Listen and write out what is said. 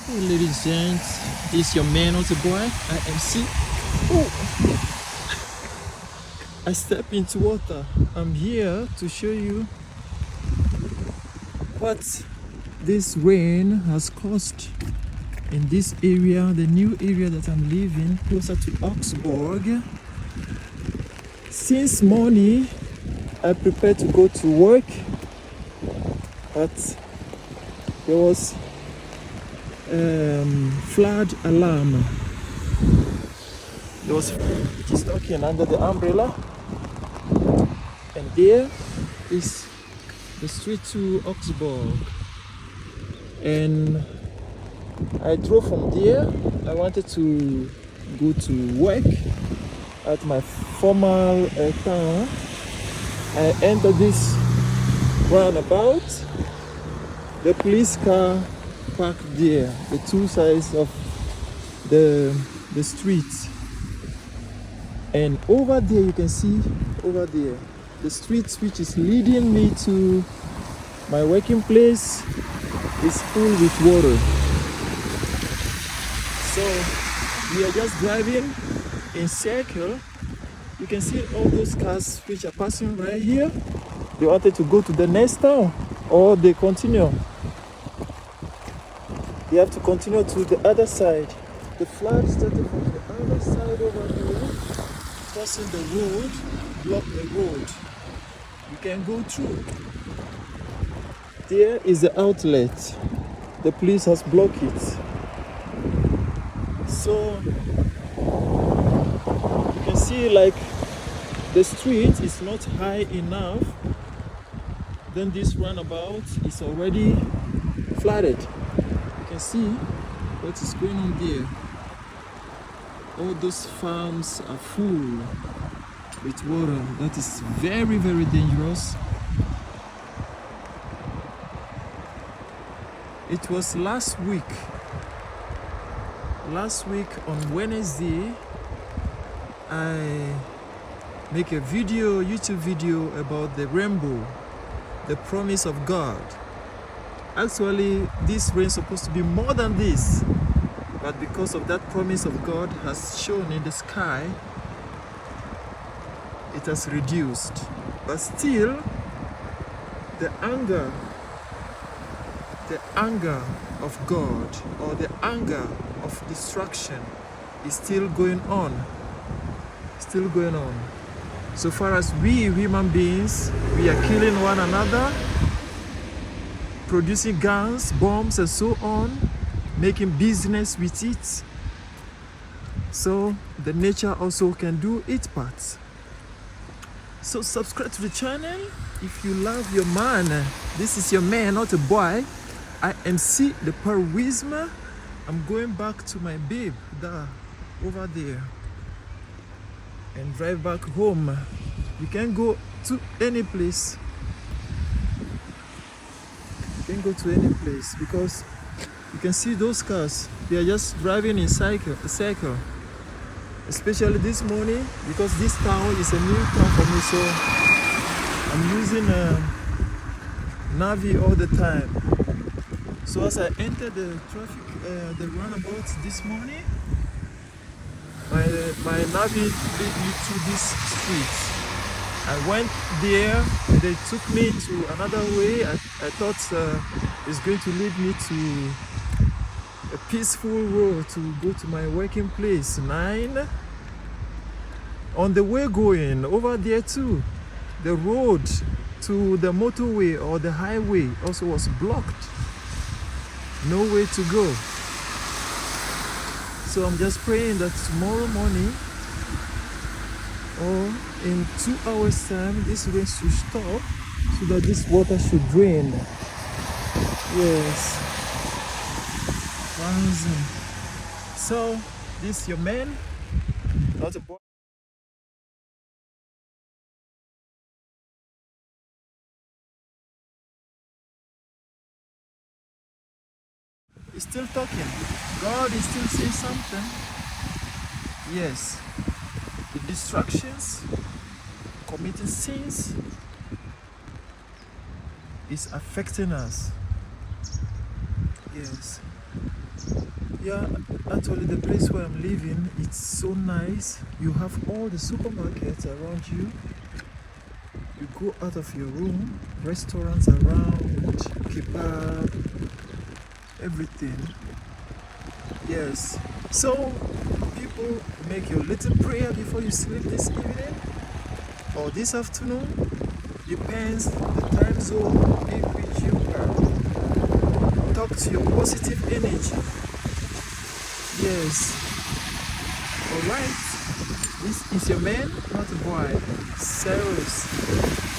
Hey, ladies and gents, this your man or the boy, IMC. Oh, I step into water. I'm here to show you what this rain has caused in this area, the new area that I'm living, closer to Augsburg. Since morning, I prepared to go to work, but there was flood alarm. There was just talking under the umbrella, and there is the street to Augsburg. And I drove from there. I wanted to go to work at my former town. I entered this roundabout. The police car parked there, the two sides of the street. And over there, you can see over there, the street which is leading me to my working place is full with water. So we are just driving in circle. You can see all those cars which are passing right here. They wanted to go to the next town, or they continue. They have to continue to the other side. The flood started from the other side over here, crossing the road, block the road. You can go through. There is the outlet. The police has blocked it. So you can see like the street is not high enough. Then this roundabout is already flooded. You can see what is going on there. All those farms are full with water. That is very, very dangerous. It was last week on Wednesday, I make a video, YouTube video about the rainbow, the promise of God. Actually, this rain is supposed to be more than this, but because of that promise of God has shown in the sky, it has reduced. But still, the anger of God, or the anger of destruction, is still going on. Still going on. So far as we human beings, we are killing one another, producing guns, bombs, and so on, making business with it. So the nature also can do its part. So subscribe to the channel if you love your man. This is your man, not a boy. IMC, the Parisma. I'm going back to my babe there, over there, and drive back home. You can go to any place. You can go to any place because you can see those cars. They are just driving in circle. Especially this morning, because this town is a new town for me, so I'm using Navi all the time. So as I entered the traffic, the roundabout this morning, my Navi led me through this street. I went there, they took me to another way. I thought it's going to lead me to a peaceful road to go to my working place, 9. On the way going over there too, the road to the motorway or the highway also was blocked. No way to go. So I'm just praying that tomorrow morning or in 2 hours time, this rain should stop so that this water should drain. Yes. So this your man, not a boy. He's still talking. God is still saying something. Yes. The distractions, committing sins is affecting us. Yes. Yeah, actually the place where I'm living, it's so nice. You have all the supermarkets around you. You go out of your room, restaurants around, kebab, everything. Yes. So people make your little prayer before you sleep this evening or this afternoon. Depends the time zone in which you are. Talk to your positive energy. Yes. Alright. This is your man, not a boy. Cyrus.